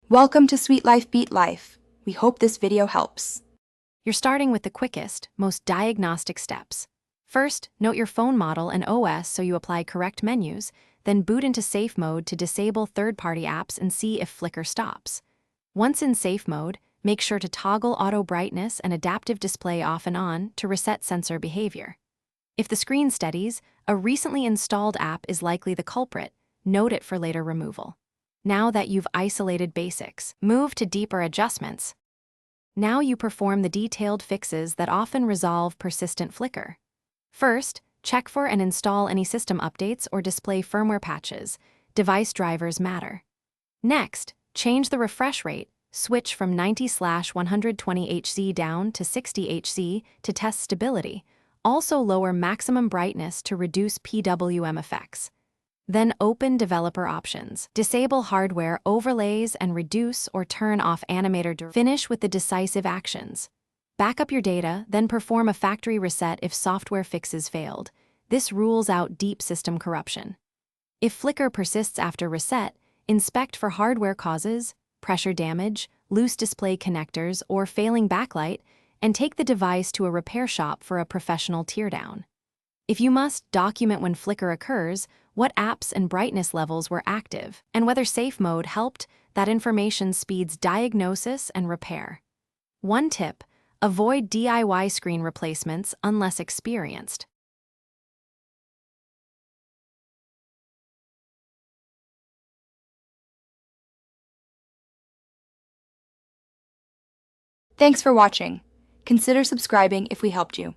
Welcome to Sweet Life Beat Life. We hope this video helps. You're starting with the quickest, most diagnostic steps. First, note your phone model and OS so you apply correct menus, then boot into safe mode to disable third-party apps and see if Flickr stops. Once in safe mode, make sure to toggle auto brightness and adaptive display off and on to reset sensor behavior. If the screen steadies, a recently installed app is likely the culprit. Note it for later removal. Now that you've isolated basics, move to deeper adjustments. Now you perform the detailed fixes that often resolve persistent flicker. First, check for and install any system updates or display firmware patches. Device drivers matter. Next, change the refresh rate. Switch from 90/120 Hz down to 60 Hz to test stability. Also lower maximum brightness to reduce PWM effects. Then open developer options. Disable hardware overlays and reduce or turn off animator. Finish with the decisive actions. Back up your data, then perform a factory reset if software fixes failed. This rules out deep system corruption. If flicker persists after reset, inspect for hardware causes, pressure damage, loose display connectors, or failing backlight, and take the device to a repair shop for a professional teardown. If you must, document when flicker occurs, what apps and brightness levels were active, and whether safe mode helped. That information speeds diagnosis and repair. One tip: avoid DIY screen replacements unless experienced. Thanks for watching. Consider subscribing if we helped you.